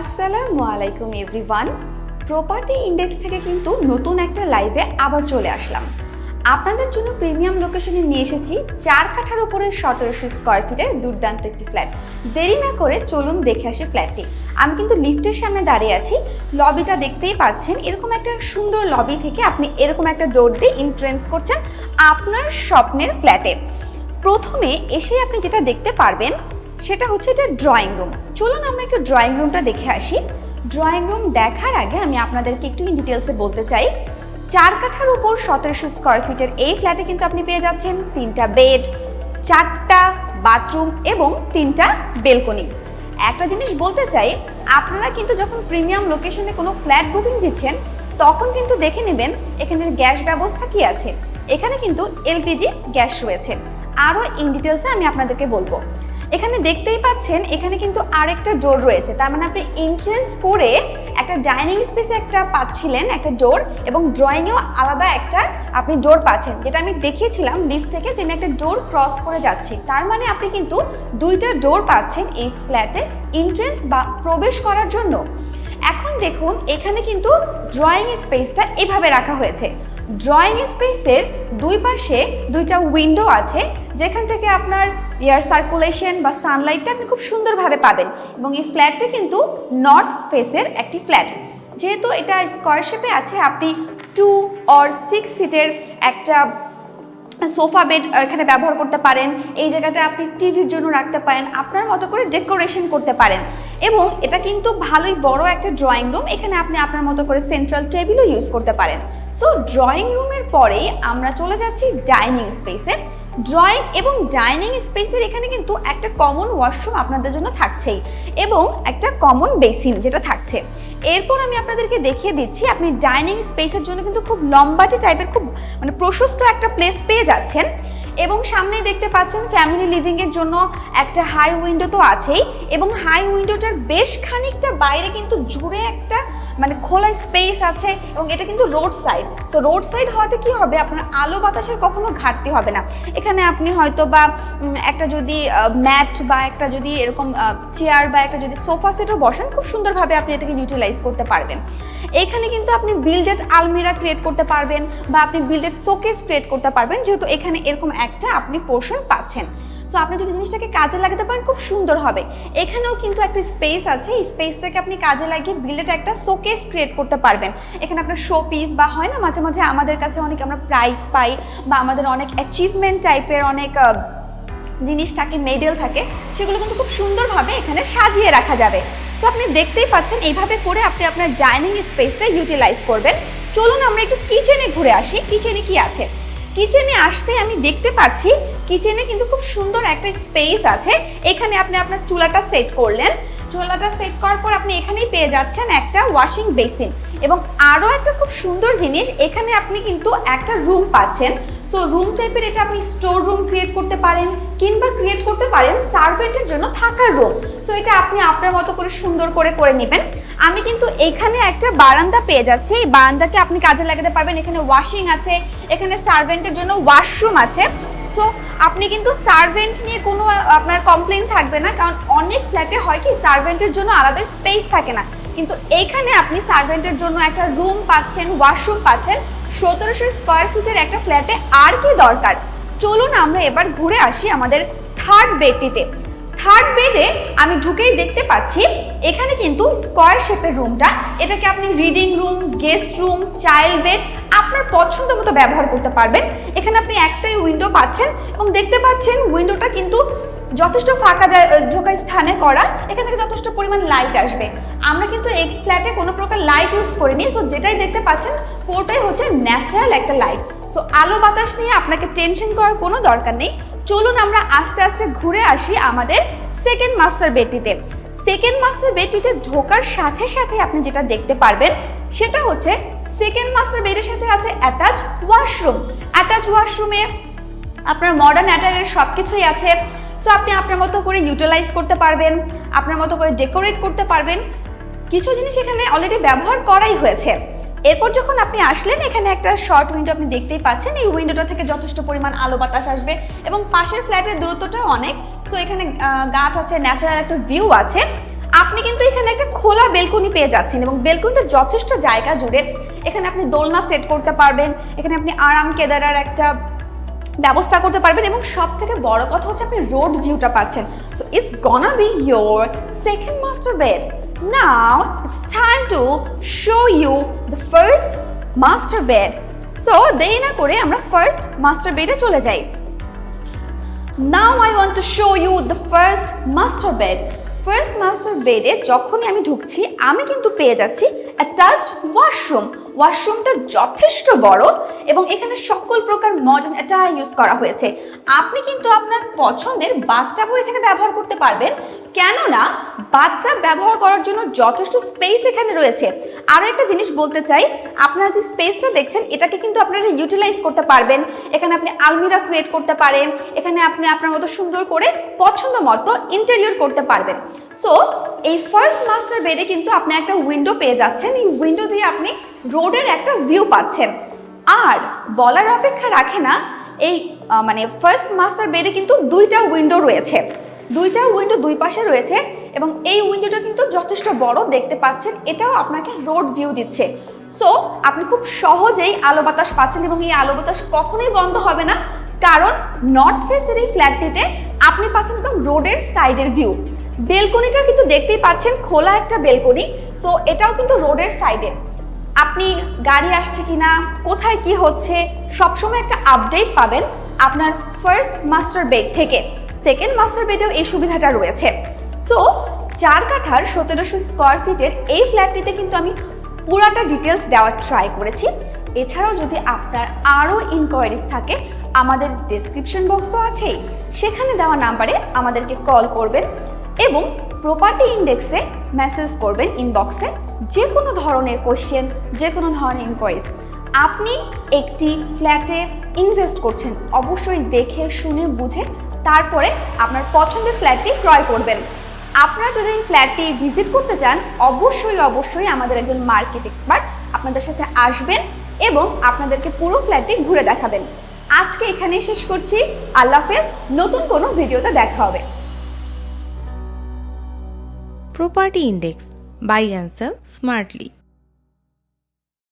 আসসালামু আলাইকুম everyone. Property index থেকে কিন্তু নতুন একটা লাইভে আবার চলে আসলাম। আপনাদের জন্য প্রিমিয়াম লোকেশনে নিয়ে এসেছি 4 কাঠার উপরে 1700 স্কয়ার ফিটের দুর্দান্ত একটি ফ্ল্যাট। দেরি না করে চলুন দেখে আসি ফ্ল্যাটটি। আমি কিন্তু লিফটের সামনে দাঁড়িয়ে আছি। লবিটা দেখতেই পাচ্ছেন, এরকম একটা সুন্দর লবি থেকে আপনি এরকম একটা ডোর দিয়ে এন্ট্রেন্স করছেন আপনার স্বপ্নের ফ্ল্যাটে। প্রথমে এসে আপনি যেটা দেখতে পারবেন সেটা হচ্ছে এটা ড্রয়িং রুম। চলুন আমরা একটু ড্রয়িং রুমটা দেখে আসি। ড্রয়িং রুম দেখার আগে আমি আপনাদেরকে একটু ডিটেলসে বলতে চাই, 4 কাঠার উপর 1700 স্কয়ার ফিটের এই ফ্ল্যাটে কিন্তু আপনি পেয়ে যাচ্ছেন 3টা বেড, 4টা বাথরুম এবং 3টা বেলকনি। একটা জিনিস বলতে চাই, আপনারা কিন্তু যখন প্রিমিয়াম লোকেশনে কোনো ফ্ল্যাট বুকিং দিচ্ছেন তখন কিন্তু দেখে নেবেন এখানের গ্যাস ব্যবস্থা কি আছে। এখানে কিন্তু এলপিজি গ্যাস রয়েছে। আরও ইন ডিটেলসে আমি আপনাদেরকে বলবো। এখানে দেখতেই পাচ্ছেন এখানে কিন্তু আরেকটা ডোর রয়েছে, তার মানে আপনি এন্ট্রেন্স করে একটা ডাইনিং স্পেসে একটা পাচ্ছিলেন একটা ডোর, এবং ড্রয়িংয়েও আলাদা একটা আপনি ডোর পাচ্ছেন, যেটা আমি দেখিয়েছিলাম লিফট থেকে যে আমি একটা ডোর ক্রস করে যাচ্ছি। তার মানে আপনি কিন্তু 2টা ডোর পাচ্ছেন এই ফ্ল্যাটে এন্ট্রেন্স বা প্রবেশ করার জন্য। এখন দেখুন এখানে কিন্তু ড্রয়িং স্পেসটা এভাবে রাখা হয়েছে। ড্রয়িং স্পেসের দুই পাশে 2টা উইন্ডো আছে, যেখান থেকে আপনার এয়ার সার্কুলেশন বা সানলাইটটা আপনি খুব সুন্দরভাবে পাবেন। এবং এই ফ্ল্যাটটা কিন্তু নর্থ ফেসের একটি ফ্ল্যাট। যেহেতু এটা স্কয়ার শেপে আছে, আপনি 2 or 6 সিটের একটা সোফা বেড এখানে ব্যবহার করতে পারেন। এই জায়গাটা আপনি টিভির জন্য রাখতে পারেন, আপনার মতো করে ডেকোরেশন করতে পারেন। এবং এটা কিন্তু ভালোই বড় একটা ড্রয়িং রুম, এখানে আপনি আপনার মতো করে সেন্ট্রাল টেবিলও ইউজ করতে পারেন। সো ড্রয়িং রুমের পরেই আমরা চলে যাচ্ছি ডাইনিং স্পেসে। ড্রয়িং এবং ডাইনিং স্পেসের এখানে কিন্তু একটা কমন ওয়াশরুম আপনাদের জন্য থাকছেই, এবং একটা কমন বেসিন যেটা থাকছে। এরপর আমি আপনাদেরকে দেখিয়ে দিচ্ছি, আপনি ডাইনিং স্পেসের জন্য কিন্তু খুব লম্বাটে টাইপের খুব প্রশস্ত একটা প্লেস পেয়ে যাচ্ছেন। এবং সামনেই দেখতে পাচ্ছেন ফ্যামিলি লিভিংয়ের জন্য একটা হাই উইন্ডো তো আছেই, এবং হাই উইন্ডোটার বেশ খানিকটা বাইরে কিন্তু জুড়ে একটা খোলা স্পেস আছে, এবং এটা কিন্তু রোড সাইড। তো রোড সাইড হওয়াতে কি হবে, আপনার আলো বাতাসের কখনো ঘাটতি হবে না। এখানে আপনি হয়তো বা একটা যদি ম্যাট বা একটা যদি এরকম চেয়ার বা একটা যদি সোফা সেটও বসেন, খুব সুন্দরভাবে আপনি এটাকে ইউটিলাইজ করতে পারবেন। এইখানে কিন্তু আপনি বিল্ডেড আলমিরা ক্রিয়েট করতে পারবেন, বা আপনি বিল্ডেড শোকেস ক্রিয়েট করতে পারবেন, যেহেতু এখানে এরকম একটা আপনি পোর্শন পাচ্ছেন। সো আপনি যদি জিনিসটাকে কাজে লাগাতে পারেন খুব সুন্দর হবে। এখানেও কিন্তু একটা স্পেস আছে, এই স্পেসটাকে আপনি কাজে লাগিয়ে বিল্ডেড একটা শোকেস ক্রিয়েট করতে পারবেন। এখানে আপনার শো পিস বা হয় না মাঝে মাঝে আমাদের কাছে অনেক আমরা প্রাইজ পাই, বা আমাদের অনেক অ্যাচিভমেন্ট টাইপের অনেক জিনিস থাকে, মেডেল থাকে, সেগুলো কিন্তু খুব সুন্দরভাবে এখানে সাজিয়ে রাখা যাবে। সো আপনি দেখতেই পাচ্ছেন এইভাবে করে আপনি আপনার ডাইনিং স্পেসটা ইউটিলাইজ করবেন। চলুন আমরা একটু কিচেনে ঘুরে আসি, কিচেনে কি আছে। কিচেনে আসতে আমি দেখতে পাচ্ছি কিচেনে কিন্তু খুব সুন্দর একটা স্পেস আছে। এখানে আপনি আপনার চুলাটা সেট করলেন, চুলাটা সেট করার পর আপনি এখানেই পেয়ে যাচ্ছেন একটা ওয়াশিং বেসিন। এবং আরও একটা খুব সুন্দর জিনিস, এখানে আপনি কিন্তু একটা রুম পাচ্ছেন। সো রুম টাইপের এটা আপনি স্টোর রুম ক্রিয়েট করতে পারেন, কিংবা ক্রিয়েট করতে পারেন সার্ভেন্টের জন্য থাকার রুম। সো এটা আপনি আপনার মতো করে সুন্দর করে করে নেবেন। আমি কিন্তু এখানে একটা বারান্দা পেয়ে যাচ্ছি, এই বারান্দাকে আপনি কাজে লাগাতে পারবেন। এখানে ওয়াশিং আছে, এখানে সার্ভেন্টের জন্য ওয়াশরুম আছে। সো আপনি কিন্তু সার্ভেন্ট নিয়ে কোনো আপনার কমপ্লেন থাকবে না, কারণ অনেক ফ্ল্যাটে হয় কি সার্ভেন্টের জন্য আলাদা স্পেস থাকে না, কিন্তু এইখানে আপনি সার্ভেন্টের জন্য একটা রুম পাচ্ছেন, ওয়াশরুম পাচ্ছেন। 1700 স্কয়ার ফিটের একটা ফ্ল্যাটে আর কি দরকার। চলুন আমরা এবার ঘুরে আসি আমাদের থার্ড বেডটিতে। থার্ড বেডে আমি ঢুকেই দেখতে পাচ্ছি এখানে কিন্তু স্কয়ার শেপের রুমটা, এটাকে আপনি reading room, guest room, child bed আপনার পছন্দ মতো ব্যবহার করতে পারবেন। এখানে আপনি একটাই উইন্ডো পাচ্ছেন, এবং দেখতে পাচ্ছেন উইন্ডোটা কিন্তু যথেষ্ট ফাঁকা ঝোঁকা স্থানে করা, এখান থেকে যথেষ্ট পরিমাণ লাইট আসবে। আমরা কিন্তু এই ফ্ল্যাটে কোনো প্রকার লাইট ইউজ করিনি। সো যেটাই দেখতে পাচ্ছেন পুরোটাই হচ্ছে ন্যাচারাল একটা লাইট। সো আলো বাতাস নিয়ে আপনাকে টেনশন করার কোনো দরকার নেই। চলুন আমরা আস্তে আস্তে ঘুরে আসি আমাদের সেকেন্ড মাস্টার বেডটিতে। সেকেন্ড মাস্টার বেডটিতে ঢোকার সাথে সাথে আপনি যেটা দেখতে পারবেন সেটা হচ্ছে সেকেন্ড মাস্টার বেডের সাথে আছে অ্যাটাচ ওয়াশরুম। অ্যাটাচ ওয়াশরুমে আপনার মডার্ন অ্যাটায়ারের সব কিছুই আছে। সো আপনি আপনার মতো করে ইউটিলাইজ করতে পারবেন, আপনার মতো করে ডেকোরেট করতে পারবেন। কিছু জিনিস এখানে অলরেডি ব্যবহার করাই হয়েছে। এরপর যখন আপনি আসলেন, এখানে একটা শর্ট উইন্ডো আপনি দেখতেই পাচ্ছেন। এই উইন্ডোটা থেকে যথেষ্ট পরিমাণ আলো বাতাস আসবে, এবং পাশের ফ্ল্যাটের দূরত্বটাও অনেক। সো এখানে গাছ আছে, ন্যাচারাল একটা ভিউ আছে। আপনি কিন্তু এখানে একটা খোলা বেলকনি পেয়ে যাচ্ছেন এবং বেলকনিটা যথেষ্ট জায়গা জুড়ে। এখানে আপনি দোলনা সেট করতে পারবেন, এখানে আপনি আরাম কেদারার একটা ব্যবস্থা করতে পারবেন এবং সব থেকে বড় কথা হচ্ছে আপনি রোড ভিউটা পাচ্ছেন। So it's gonna be your second master bed. Now it's time to show you the first master bed. So দেরি না করে আমরা ফার্স্ট মাস্টার বেডে চলে যাই। Now I want to show you the first master bed. First master বেডে যখনই আমি ঢুকছি আমি কিন্তু পেয়ে যাচ্ছি অ্যাটাচড ওয়াশরুম। ওয়াশরুমটা যথেষ্ট বড় এবং এখানে সকল প্রকার মডার্ন অ্যাটায়ার ইউজ করা হয়েছে। আপনি কিন্তু আপনার পছন্দের বাথটাবও এখানে ব্যবহার করতে পারবেন, কেননা বাথটাব ব্যবহার করার জন্য যথেষ্ট স্পেস এখানে রয়েছে। আরও একটা জিনিস বলতে চাই, আপনারা যে স্পেসটা দেখছেন এটাকে কিন্তু আপনারা ইউটিলাইজ করতে পারবেন। এখানে আপনি আলমিরা ক্রিয়েট করতে পারেন, এখানে আপনি আপনার মতো সুন্দর করে পছন্দ মতো ইন্টেরিয়র করতে পারবেন। সো এই ফার্স্ট মাস্টার বেডে কিন্তু আপনি একটা উইন্ডো পেয়ে যাচ্ছেন, এই উইন্ডো দিয়ে আপনি রোডের একটা ভিউ পাচ্ছেন। আর বলার অপেক্ষা রাখে না, এই মানে ফার্স্ট মাস্টার বেডে কিন্তু দুইটা উইন্ডো রয়েছে, দুইটা উইন্ডো দুই পাশে রয়েছে এবং এই উইন্ডোটা কিন্তু যথেষ্ট বড় দেখতে পাচ্ছেন, এটাও আপনাকে রোড ভিউ দিচ্ছে। সো আপনি খুব সহজেই আলো বাতাস পাচ্ছেন এবং এই আলো বাতাস কখনোই বন্ধ হবে না, কারণ নর্থ ফেসের এই ফ্ল্যাটটিতে আপনি পাচ্ছেন একদম রোডের সাইডের ভিউ। বেলকনিটা কিন্তু দেখতেই পাচ্ছেন খোলা একটা বেলকনি, সো এটাও কিন্তু রোডের সাইডে। আপনি গাড়ি আসছে কিনা, কোথায় কি হচ্ছে সবসময় একটা আপডেট পাবেন আপনার ফার্স্ট মাস্টার বেড থেকে। সেকেন্ড মাস্টার বেডেও এই সুবিধাটা রয়েছে। সো 4 কাঠার 1700 স্কোয়ার ফিটের এই ফ্ল্যাটটিতে কিন্তু আমি পুরাটা ডিটেলস দেওয়ার ট্রাই করেছি। এছাড়াও যদি আপনার আরও ইনকোয়ারিজ থাকে আমাদের ডেসক্রিপশন বক্স তো আছেই, সেখানে দেওয়া নাম্বারে আমাদেরকে কল করবেন এবং প্রপার্টি ইন্ডেক্সে মেসেজ করবেন ইনবক্সে যে কোনো ধরনের কোয়েশ্চেন, যে কোনো ধরনের ইনকোয়ারিজ। আপনি একটি ফ্ল্যাটে ইনভেস্ট করছেন, অবশ্যই দেখে শুনে বুঝে তারপরে আপনার পছন্দের ফ্ল্যাটটি ক্রয় করবেন। আপনারা যদি এই ফ্ল্যাটটি ভিজিট করতে চান অবশ্যই আমাদের একজন মার্কেট এক্সপার্ট আপনাদের সাথে আসবেন এবং আপনাদেরকে পুরো ফ্ল্যাটটি ঘুরে দেখাবেন। আজকে এখানেই শেষ করছি, আল্লাহ হাফেজ, নতুন কোনো ভিডিওতে দেখা হবে। Property Index, buy and sell smartly.